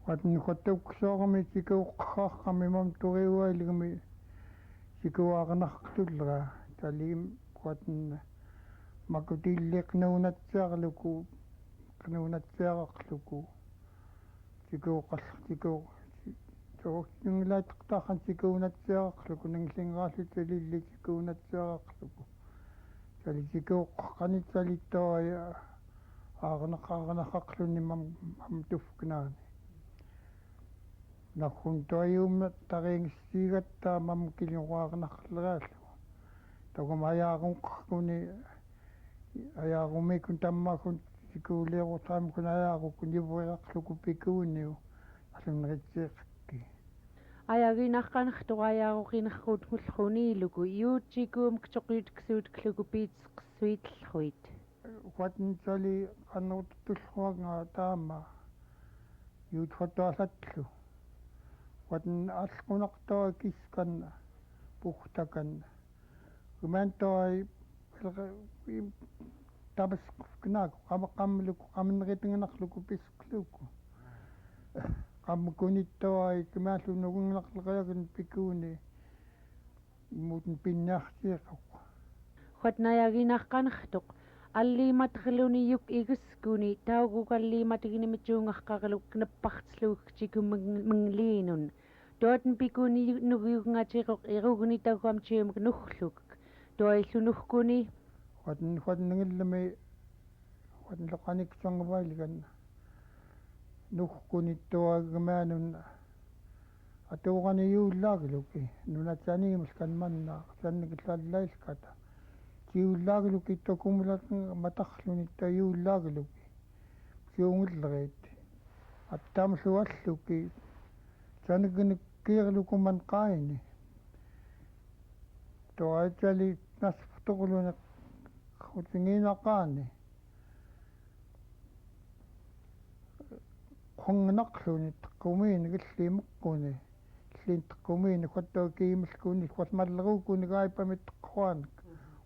Watan uksuarmi cikumi mamkilngurmi-llu arcayagutellriani-llu talim watan makutilleqnuunatsiarluku qnuunatsiaraqluku toorninglaataqtarran cikuunatsiaraqluku ninglingaallutsalilli cikuunatsiaraqluku tali cikuuqqanitsalittoaya aarnarqucianek mamtufknaani narrun toyumna tariingissiigattaa mamkilngurmi-llu togum ayarumikun tammakun sikuuleerutaamkun ayarukun yuvriraqluku pikuniu allunritsiiqakki Ayagina'ar ayaruqinerruut-llu cikum ksoqyutksuutkluku piitsqsuitlluit watan tali qannerutulluanga taama yuutfatuallatlu watan allqunartoa kiskanna puhtakanna kumantoai tabasqufknaaku qamaqamluku qamneritinganarluku pisqluku qamkunittoai kimaallunugungnarleriagin pikuni muuten pinniartiiqaq Ayagina'ar alliimaterluni igiskuni taugukalliimatignimitsuungarqarluk knappartluuk cikummingliinun toaten pikuni nugiungaatiqoq irugnitaguamtiumuk nuhluk toaillunurkuni watan ngillami watan loqaniksuangavailigan nuhkunittuagmaanun atuuqani yuullaagluki nunatsaniimuskan manna sannikillallailkata kiullaagluki tokumulatan matarlunitto yuullaagluki kiungillerit attamsualluki sanikkiirlukuman qaini toaitali nasftorluni qutingiinaqaani qungnaqluni teqqumiini killiimeqquni killiinteqqumiini quattua kiimallkuni quatmallerukuni kaipamit teqqhuanik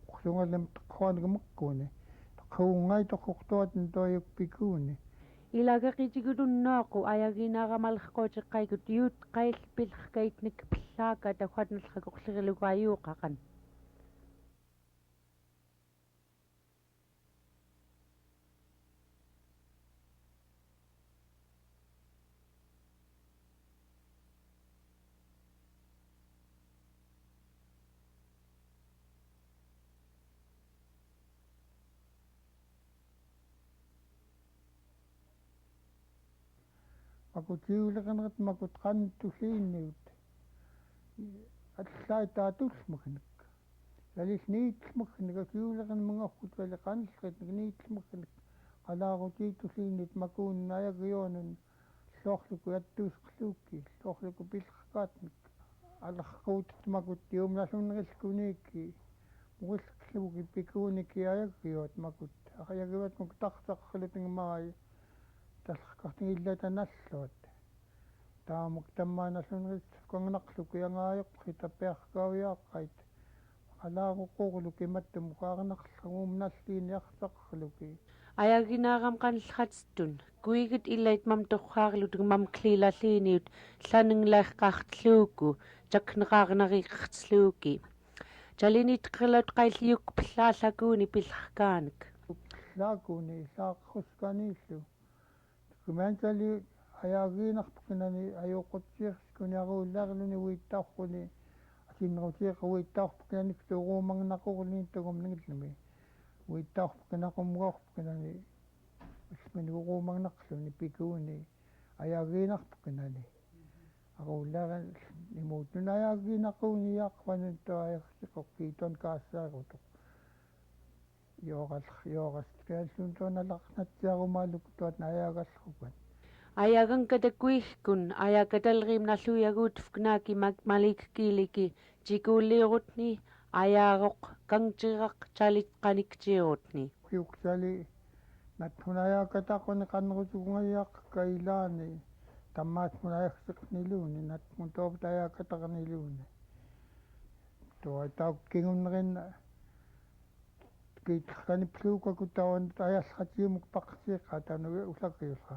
uqsungallam teqqhuanik meqquni teqquungaitoqortuatin toayukpikuni ilageqitikulunnoaqu ayagina'aramallerquutiqqaikut yuut qaillpillerkaitnik pellaaka tahuatnallrakoqlerilukaayuuqaqan makut kiulleqanerat makut qantulliinniut allaaitaatullermeggnek lalis niitellermeggnek kiulleqanmangorkut vali qanelleret niitellermeggnek qalarutiitulliinniit makuun ayagyuanun llorluku attuusqerluukki llorluku pillerkaatnek allarquutit makut yuumnallunnerilkuniikki murilkelluteng-llu pikuniki ayagyuat makut ayagyuatmuk tartaqerlutengmaai tallerkaartingillaatanalluat taamuk tammaanallunneritsukangnaqluku yangaayoqqi tapiarkauyaaqait qalaaruqurluki mattumuk aarnarlunguumnalliiniartaqerluki Ayagina'aram qanellratstun kuigit illait mamtorqaarluteng mamklilalliiniut llaninglaaqqaartluuku takneqaarnariiqertluuki talinitqerlaut qailliyuk pellaakuni pillerkaanek pellaakuni saaqquskani-llu kumaantali ayagiinarpukkinani ajuuqutiirskuni aruullarluni uittaurruni asinnerutiiqa uittaurpukkinanik tuuruumagnaqurniittagum ningillumi uittaurpukkinaqumgaorpukkinani usmani uruumagnaqluni pikuni ayagiinarpukkinani aruullaran imuutun ayagiinaquuni yaaqvanun toajersiqoq kaassaarutuq yoorastkiallun toonalaqnatsiarumaaluk tuatna ayagallukan Ayagankatakkuikkun ayakatellriimnalluyaguutufknaaki malikkiiliki cikulliirutni ayaaroq kangtiraq talitqaniktiirutni kiuksali natmun ayakataquni qannerutukungayaqqailaani tammaatmun ajarsiqniluuni natmun tooput ayakataqniluuni toataukkingunnerin kiitlerkanipluukaku tawan ayallratiumuk paqsiiqa tanu ullakiulla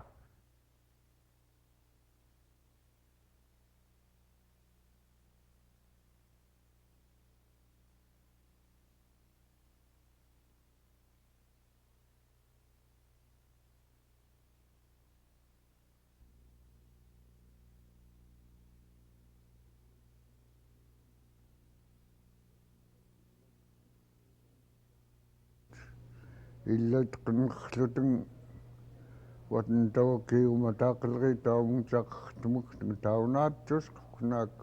illat qinnerluteng watan tawa kiumataqalri taumungtaqtumuk taunaattusquknaak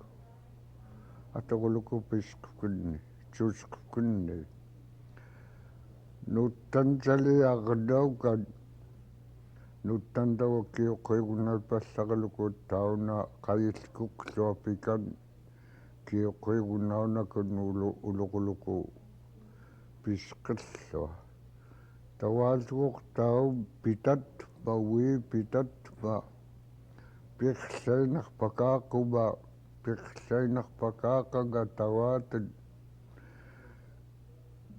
ataqulukupisqukkunni tuusqukkunni nuttantali aqnaukan nuttantawa kiuqigunalpallaqaluku tauna qayillkuqluapikan kiuqigunnaunakun uluquluku pisqillua tawaaltuq tau pitat mawi pitat ma piqlainarpakaaquma piqlainarpakaaqanga tawaatan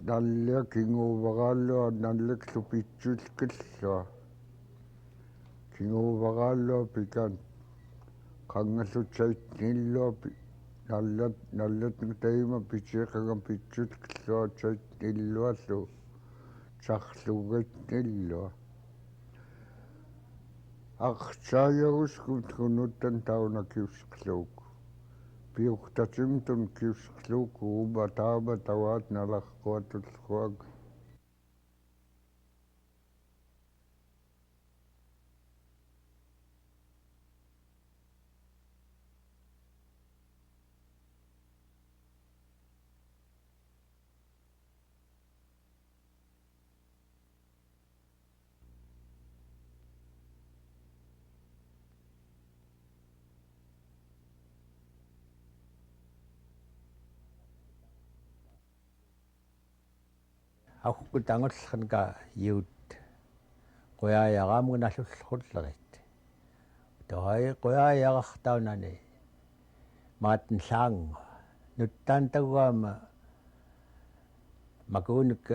nallia kinguuvaqaallua nallaklu pitsulkillua kinguuvaqaallua pikan qangallutsaytnilluapi nallat taima pitsiqangam pitsulkillua tsaytnilluallu sarlugatnillua aqsaayaguskut kunuttan tauna kiusqluuku piuqtatimtun kiusqluuku uma taama tawaat nalarquatullruag Aqutangullanka youth Quyayararmugnallullrullerit toai Quyayarartaunani maatnlaangu nuttaantaguama makuunik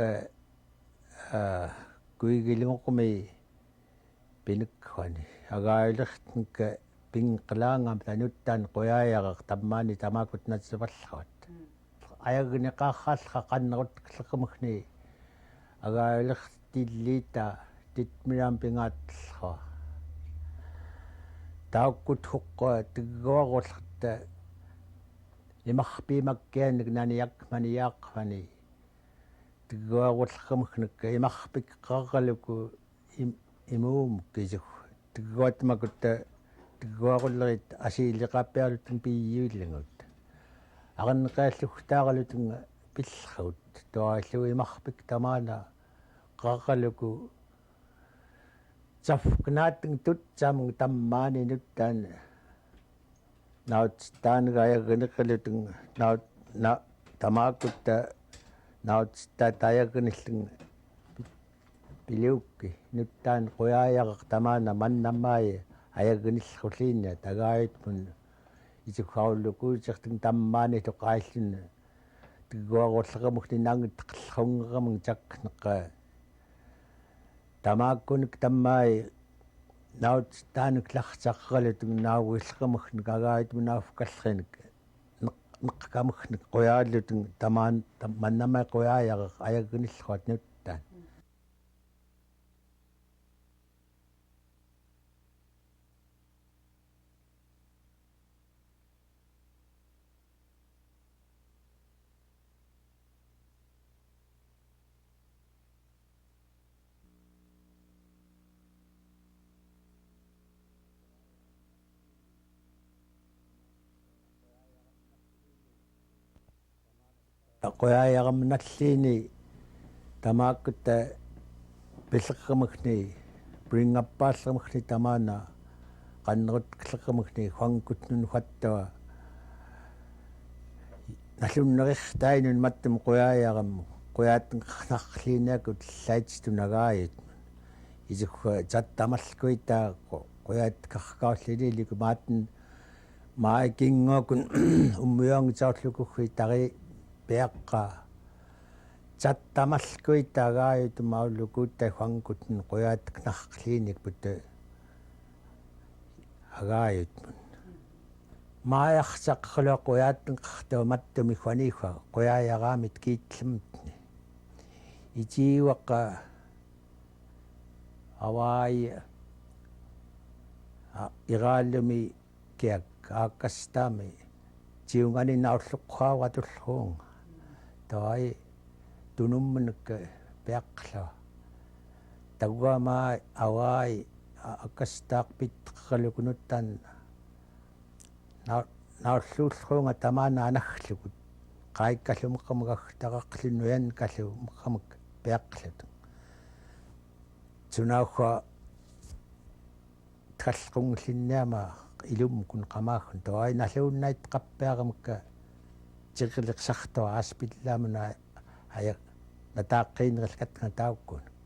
kuigilunqumi pinukkani agaaillertnka pinqlaangam tanuttaan Quyayaraq tammaani tamaakut natsipalluat ayagineqaarraalqa qannerutlerkamagni agaaillertillita titmiam pingaatllua taakkut huqqua tigguarullerta imarpiimakkianik naniakmaniaaqmani tigguarullerkamagnik imarpikqarraluku imuumuk isug tigguatmakutta tigguarullerit asiiliqaappiarlutun piiyuillangut arneqaallugtaaralutun pillrut toallu imarpik tamaana qarraluku safknaateng tutsamung tammaani nuttaan nautstaaniga ayagineqluteng tamaakutta nautstaat ayaginillung piliukki nuttaan Quyayaraq tamaana mannammaai ayaginillrulliinna tagaayutmun isuggaullukuuserteng tammaani toqaallunna tigguarulleramugni naangitqerrungeramung takneqa tamaakkunik tammaai nautstaanik lartarraluteng nauillermagnik agaayutmun naufkallerik neqqamagnik Quyaaluteng tamaan mannamai Quyayaraq ayaginillruat nuttaan Quyayararamnalliini tamaakutta pillerramagni bring appaallermagni tamaana qannerutkellerramagni huangkutnun fattua nallunnerirtainun mattum Quyayaramu Quyaatenqarnarliiniakut llaitstунagaayut isugga tattamalkuitaaqo Quyaatkаркауллилиилику мааттен маакингоокун уммиуангитаарлукугги тари peaqqa tattamalkuitagaayut maullukuutta huangkutn Quyaatknarliinik putte agaayutmun maajartaqerlua Quyaatenqartua mattumi huaniigga Quyayaraamit kiitlemtni itiiwaqqa awaai iraallumi kiak aakkastaami tiungani naulluqqaawatullruunga toai tunummunuk peaqla taguama awai akastaqpit qalukunuttan naulluullruunga tamana anagglukut qaikkallumeqqamagagtaqaqlunnuyan kallumeqqamak peaqqlut tunauqa tallqungullinniama ilumkun qamaaggun toai nalluunnait qappiaqamakka tiqiliqsartua aaspillaamuna aya nataaqqinnerilkatnga taukkunak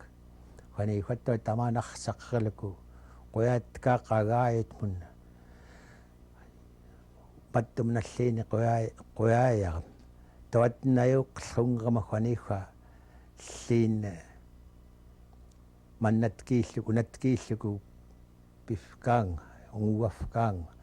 qani huattoi tamaanarsaqqerluku quyaatkaaqagaayut munna pattumnalliini quyaayaqam toatnayuqqllungerama qaniigga lliin mannatkiilluku natkiilluku pifkaanga unguafkaanga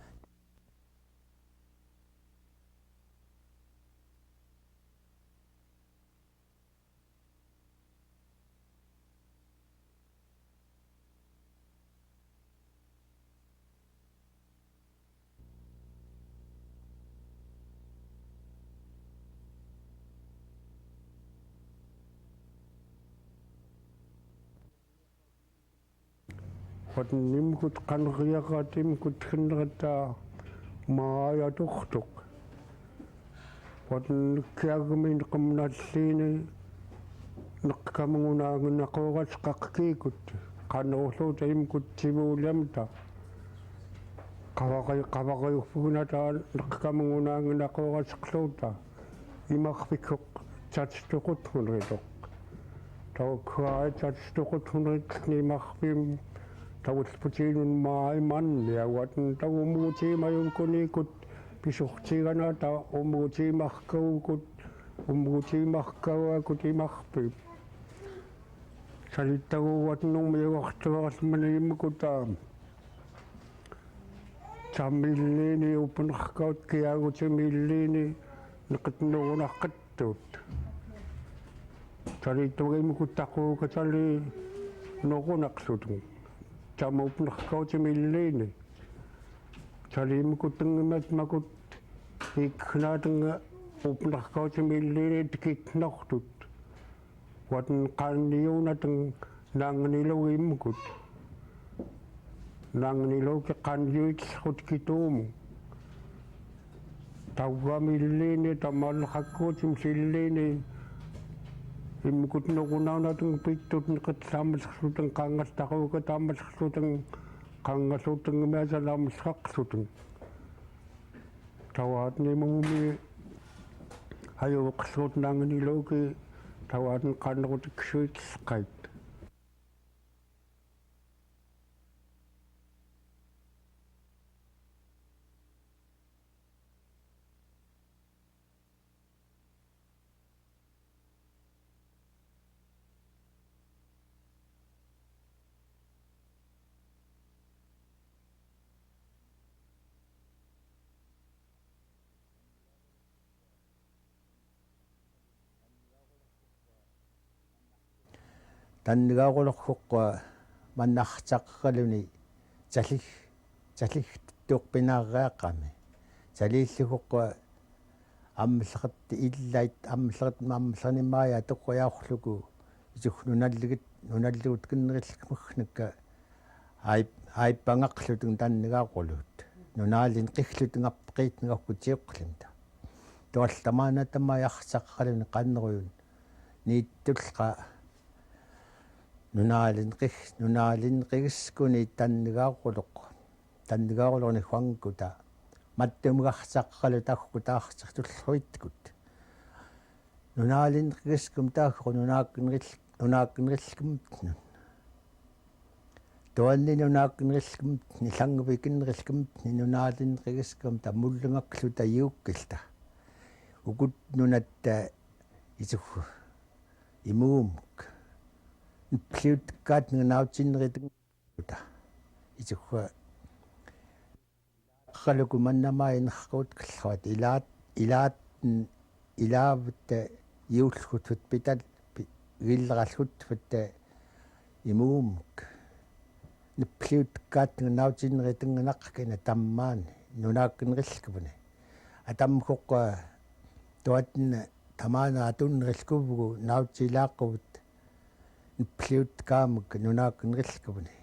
nimkut qanriaqatimkut hinnerata maayatortuq kiagmin qamnalliini neqqamungunaangunnaqoras qaqqikut qanorluuta imkut tivuulamta qavaqayurpugunata neqqamungunaangunnaqorasqluuta imarpikkoq tatstuqutfunritoq tawkkuaai tatstuqutfunrit nimarpim tawulputiinun maaimmanni awatn tawumuutiimayunkunikut pisurtiganata umuutiimarkauakut imarpip salittaguuatnungmiuartuaralmaniimkuta tammilliini upunerkaut kiagutimilliini neqitnugunaqqattut salittugiimkut taquukatali noqunaqlutung tamuupunerkautimilliini salimkut makut ikknaatenga upunerkautimilliini tikitnortut watn qaanniunateng naanganilugimmukut naanganiluki qaanyuitllrut kituumu taugamilliini tamaalleqakkuutim silliini immukut noqunaunateng pittut neqitlaamallrluteng qaangastaquuka taamallrluteng qaangalluutenngmiasalaamallraqluteng tawaatnimuumi ajuuqlruut naanganiluuki tawaatn qaannerutiksuitllqait tannigaaqulorruqqa mannartaqqaluni talligtuuqpinaarreaqqami talilliguqqa аммлеқат иллайт аммлеқанимаая тоққяорлуку исугнуналлугут киннериллмагнакка аиппангақлутун таннигаақулут нунаалин қихлутунгаппеқитнегаккутиоққлимта туалламаанатаммаяарсаққалуни қаннеруйун нииттулқа нунаалин қигискуни таннигаақулорни хуангкута маттумгаарсаққалу таггу таарсертуллуиткут нунаалин қигискум тааггу нунааккинериллкумтнун туанни нунааккинериллкумтни лангупикиннериллкумтни нунаалин қигискум таммуллунгаклу таюуккилта укут нунатта исуггу имуумк плиуткаат наутиннеритута исуггу qalluku mannamaainnerquut kallruat ilaavutta iullgutfut pital gillerallutfutta imuumuk nippliutkaatnga nautinneritunganaqqina tammaani nunaakkinerillkupuni atammuqqa tuatna tamaana atunnerillkuvugu nautilaaqquvat nippliut kaamak nunaakkenrillkavani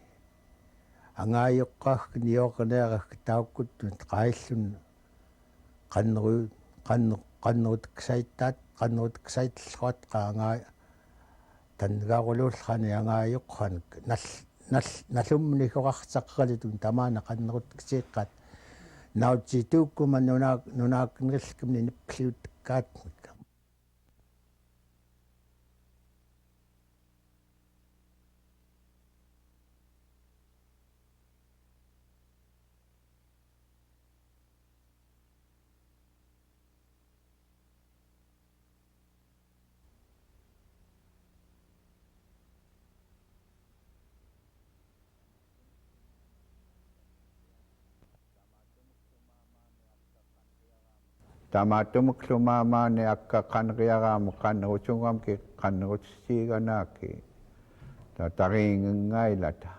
angaayoqqaagk nioqaneeragk taukkuttuun qaillun qannerutiksaittaat qannerutiksaitlluat qaangaa tangaaruluullrani angaayoqqanak nallumni hoqartaqaqalitun tamaana qannerutiksiiqqaat nautituukkuma nunaakkenrillkamni nippliutkaatnik Tamatumuklumaamaani akka qanriaraamu qannerutsungamki qannerutsiiganaaki tariingingailata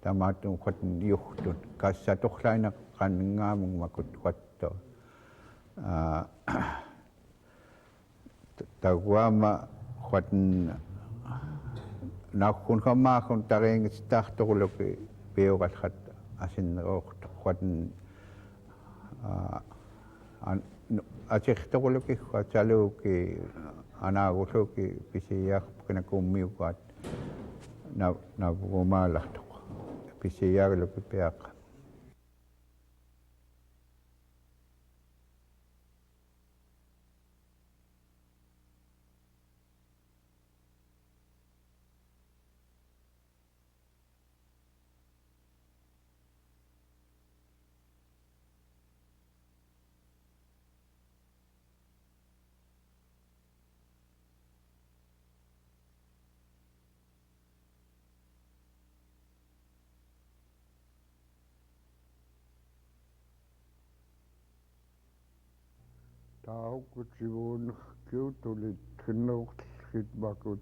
tamatum qatn yuhtun kassatorlaina qanngaamung makutwatto taguama qatn naqqunqamaaqun tariingitstartorluki piuqallrat asinneruortu qatn Achiqtoquluki chaluki anaagulluki pisiyaaqpukina kummiukaat napugumaallaqtoq pisiyaagluki piaqa taukutsivuunerkiutulit kinneruqlitmakut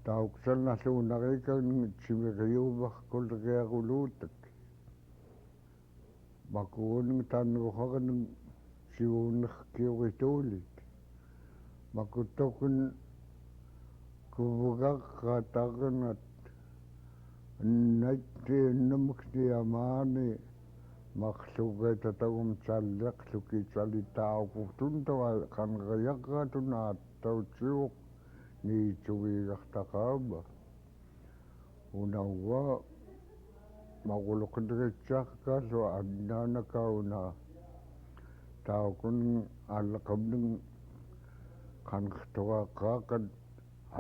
tauksalnalluunarikan timeriuvarqulleqiaruluutak makuuning tannuqarning sivuunerkiurituulit makuttoqun kuvugarqatarnat nattiinnamukniamaani maqluqeetatagum callerkluki calitaaupurtuntawa qanriaqatunaаттautsiuq niitugiigartaqaama unauwa maquluqinritsiarkaallu annaanakauna taukun allaqamning qanqtoraqqaaqat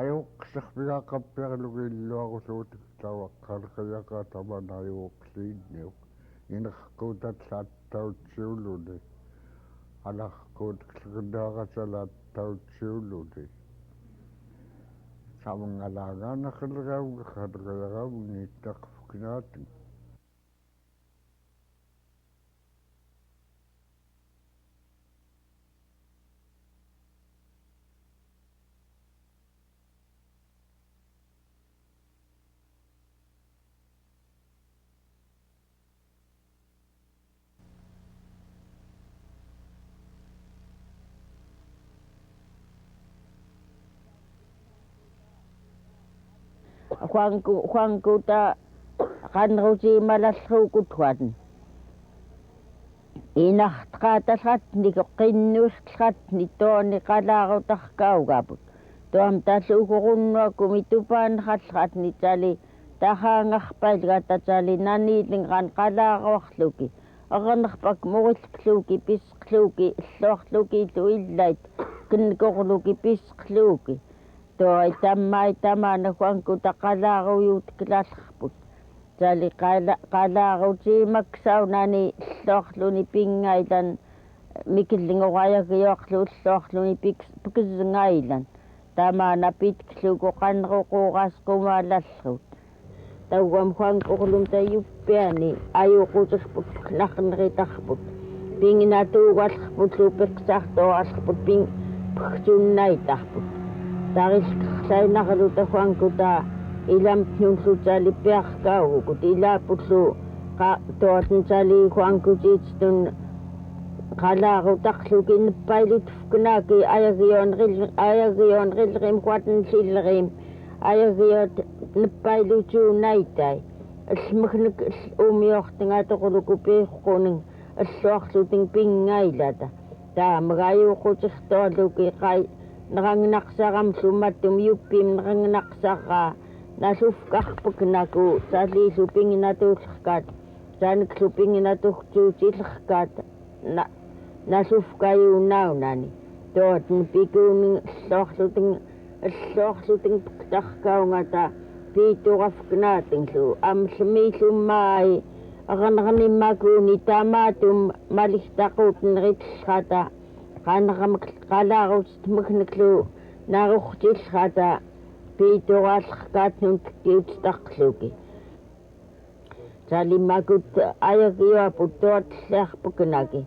ajuqqserpigaaqappiarlugiilluaruluutik tawaqqalqiaqa tamanayuuqliinniuq inerquutatlaattautsiuluni alarquutklernaaqasalaattautsiuluni samangalaagaanaqillerauga qallerkaamun niittaqfuknaatin Juankuta qanruutimalallruukutwan inartqaatallatni qinnuusllatni tooni qalaarutarkaugaput toam talluuqurunnuakumi tupaanaqallratni tali tahaangarpailgata tali naniilinqan qalaaruarluki aqanerpak murilkluki pisqluki illuarluki illait kinnikorluki pisqluki toi tamaana Juankuta qalaaruuyuutiklallarput tali qalaaruutimaksaunani illuarluni pingailan mikillingorayagioqluulluarluni pikisngailan tamaana pitkluku qanruquuqasqumaallallut tauam Juankurlum tayuppiani ayuquuterput naqneritarput pinginatuugallerput lupeqsartoorallerput ping puksunnaitarput tarilqerlainarluta Juankuta ilamtnullu tali piarkaugukut ilaapullu toorn tali Juankutiitstun qalaarutarluki nippailutfknaaki ayagionrilrim quatnllillerim ayagyuat neppailutu naitai almagnak umiortanga toqulukupiiqqunung аллуарлутин пингайлата таамагаюуқутертуалуки қай нерангнарсарамлуматтум юппим нерангнарсараа насуфкарпак наку салиису пингинатууллеркаат сааниклу пингинатуртуутиллеркаат насуфкаюунаунани тоотн пикуунин аллуарлутин таркаунгата пиитурафкнаатинглу амлмииллуммааи арнарниммакуни таамаатум малихтақуутнеритсхата qalarutlermeggnek-llu naarurtillrata piituрааллеркаатнун киутстарлуки салимакут ayagyuaput туатллаарпукнаки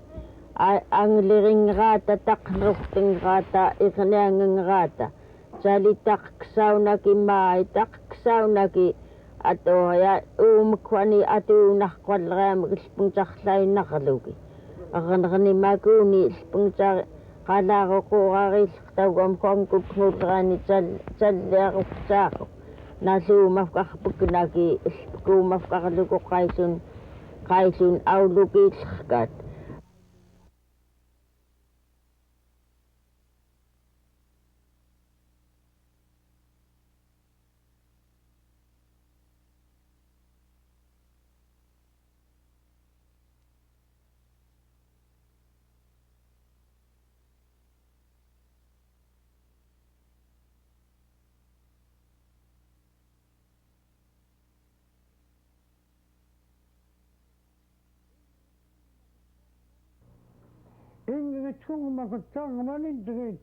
англеринграата тақнерутинграата иqniangangраата салитақксаунаки маи тақксаунаки атоя уумаквани атуунарқваллериамик илпунтарлаиннарлуки арнернимакуни илпунтар қалаарукуурариллертаугам конгукнуулерани таллеаруптаақу налуумавкарпукнаки илпкуумавкарлуку қайсун аулукииллеркаат ingritkungmakuttarmanindrit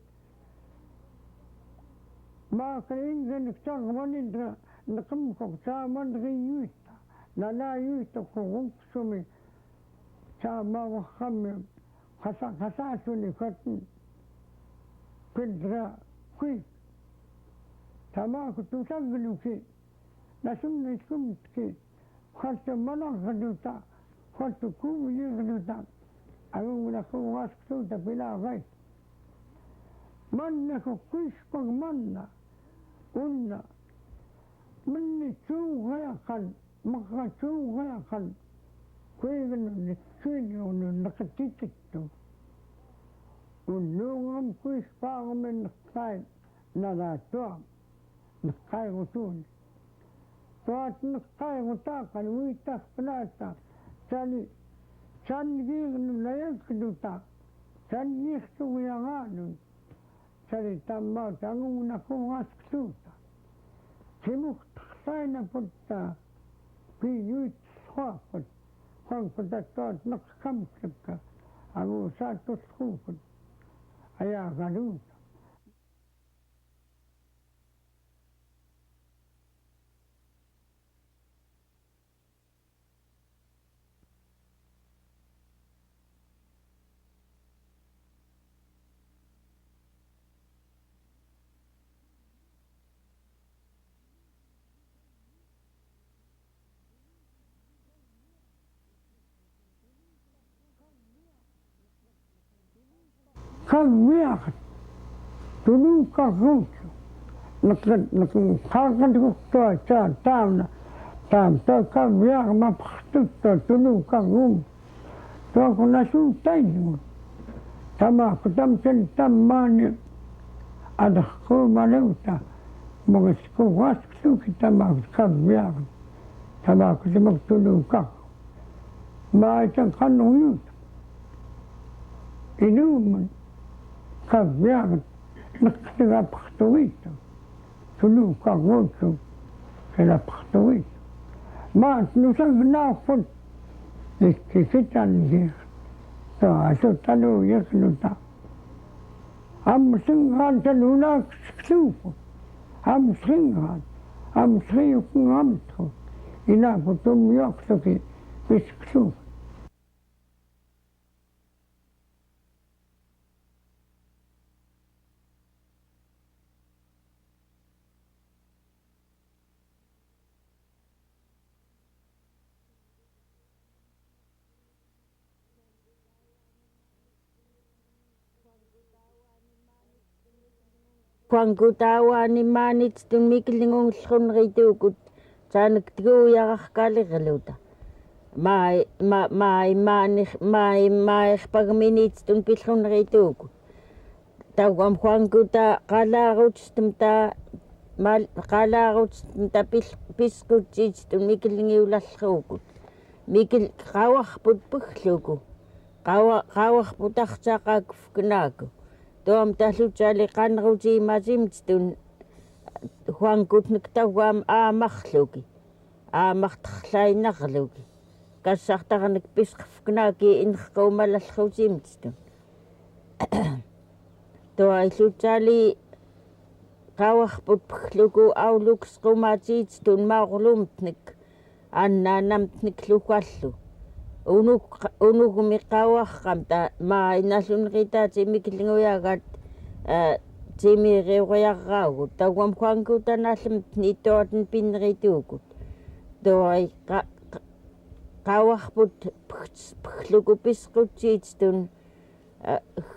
maakaingritktarmanindra neqimkoqtaamanriyuitta nalaayuittaquruksumi taamawarrammi qasaasuni katin pindra kui tamaakutusagluki nasumniskumtki khartamanargaluta khartukuuyirluta angukara'urluut-llu pilaagai mannaku kuispag manna unna minni tuugayaqan maqatuugayaqan kuiganunnikkiiniunu neqatitittu unnuungam kuispaagumin neqqai nalaatuam neqqaigutuuni tuat neqqaigutaaqan uitarpanaata tali sangiirnu nayankluta sangiirtugiagaanun sali tammauta angunakuugaskluuta simuqtarlainaputta piyuitsruaqut qanqutattuat neqqamklukka anguusaattullruukut ayaagaluuta kammiaqat tunuukarruutlu neqarqatuktua taamna toi kammiaqa mapaqtuttua tunuukarrum tuakunasuutaingut tamaaku tammaani aderquumaleuta mogiskuugaskluki tamaaku kammiaqat tamaaku timak tunuukarru maaitan qannuriyuuta inuuman kammiaqat neqqtigapaqtugiittu tunuukarruutlu kilapaqtugiittu maat nusagnaarput ikkikitangiiq toasutaluuyakluta amsingaan taluunaakiskluupu amsingaan amsriyukungamtu inaaputummiorluki piskluupu quangutaawani maanitstun mikillingungllrunrituukut saanaktiguyararqalerluta maerpagaminitstun pillrunrituukut tauam quanguta qalarutsta pisqutsiitstun mikillingiulalluukut mikil qawarput puggluku qawarput arcaqaakufkunaaku tuam tallutsali qanrutiimasimtstun huankutnik tauam aamarluki aamartarlainarluki kassartarnik pisqufkunaaki inrqaumalallutimtstun tuaillutsali qawarput puggluku auluksqumaatiitstun maarlumtnik annaanamtnik lukallu unugmi qawarqamta maainallunritaati mikillinguyaagat timiiriuquyarraagut tauam quangutanaallumt niittuatin pinnerituukut tuai qawarput puggluku pisqutsiitstun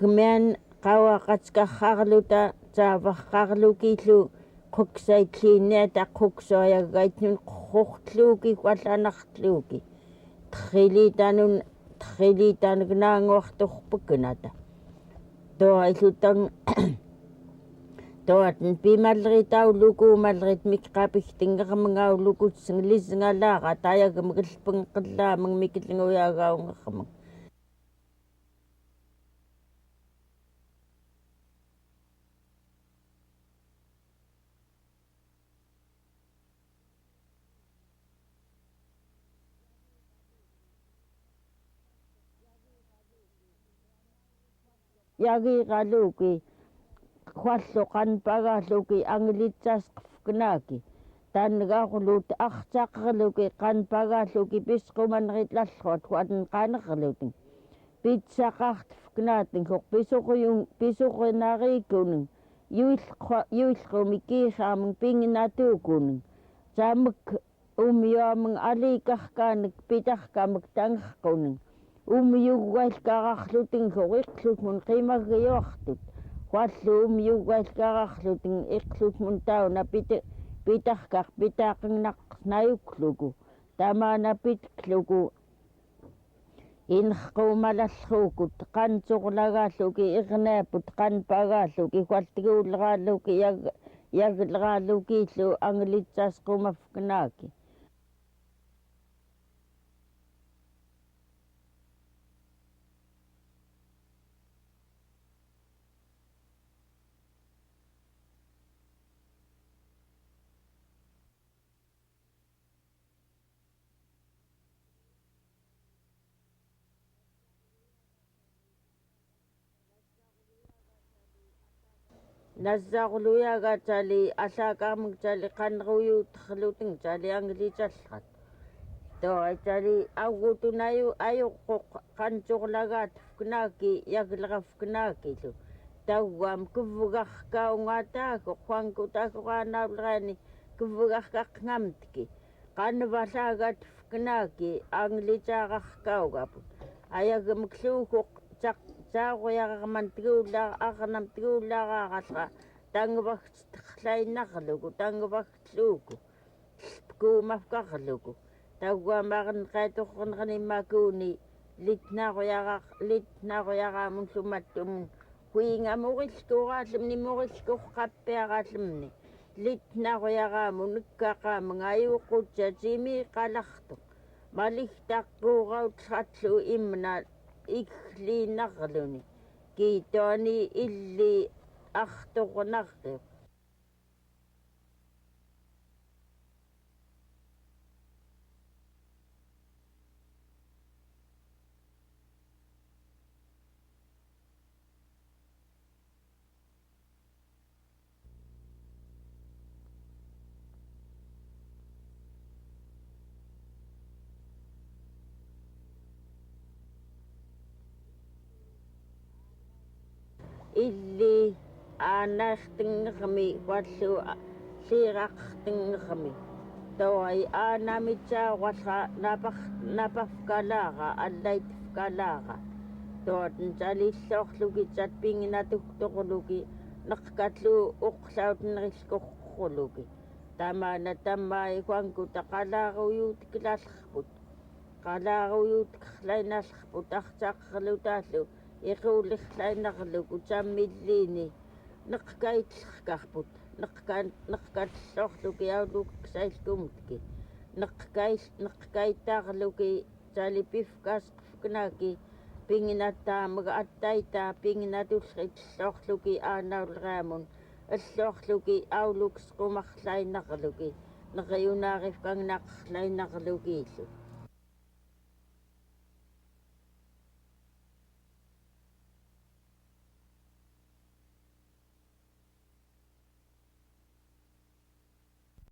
hmian qawaqatsqarrarluta taavarqarlukillu quksaitlliinniata quksooyaggaitnun qurrluuki wallanartluuki trilitanugnaanguartorpukkunata tuaillutan tuatin pimalleritaulluku mallerit mikqapigtingermangaullukutsinglisngalaaqa tayagamgilpenqellaamang mikillinguyagaungermang yagiqaluki huallu qanpagaalluki anglitsasqufkunaaki taannagaarluut arcaqerluki qanpagaalluki pisqumanritlalluat huatin qaanerlutin pitsaqaartufkunaatin huq pisuqinariikunin yuillqumi kiisaamang pinginatuukunin saamik umiyuamang alikarkaanek pitarkamak tangerqunin umiyuggailkararlutin iqlutmun qimaggiyuartut huallu umiyuggailkararlutin iqlutmun tauna pitarkaq pitaaqinnaqqnayukluku tamaanapitkluku inrquumalalluukut qansurlagaalluki irnaaput qanpagaalluki hualtiguulleraalluki yagleraallukiillu anglitsasqumafkunaaki nassaqluyaga tali allakaamang tali qanruyuuterluting tali anglitsallrat toi tali augutunayu ayuqqoq qansurlagaatufkunaaki yaglerafkunaakilu tauam kuvvugarkaungaataaku quankutaakuqaanauleraani kuvvugarkaqngamtki qanvallaagatufkunaaki anglitsaaqarkaugaput ayagamkluukuq tiguullaaraqarnam tangvagtterlainarluku tangvagtluuku kuumafkarluku tauguamaarneqaitornernimakuuni litnaaruyaraamunllumattumun huingamurilkuuraallumni murilkuqqappiaraallumni litnaaruyaraamun ikkaqaamang ayuuqutsa timi Qalartuq maligtaqquurautllu imna ikliinarluni kiitoani illi artornarriuq illi aanaartingermi huallu liiraqtingermi toai aanamitsaaqwallra napafkalaaqa allaitifkalaaqa tootin talilloorluki tatpinginatuqtoqluki neqqatlu uqlautnerillkorquluki tamana tammai kuanku taqalaaruyuutikilaallerput qalaaruuyuutikerlainaallerput arcaaqerlutaallu iquullerlainarluku tammilliini neqqaitlerkarput neqqatlorluki auluksailkumutki neqqaitaarluki talipifkaasqerfknaaki pinginattaamaga attaitaa pinginatulleritellorluki aanaulreamun allorluki auluksqumarlainarluki neqiyunaarifkangnaqerlainarlukiillu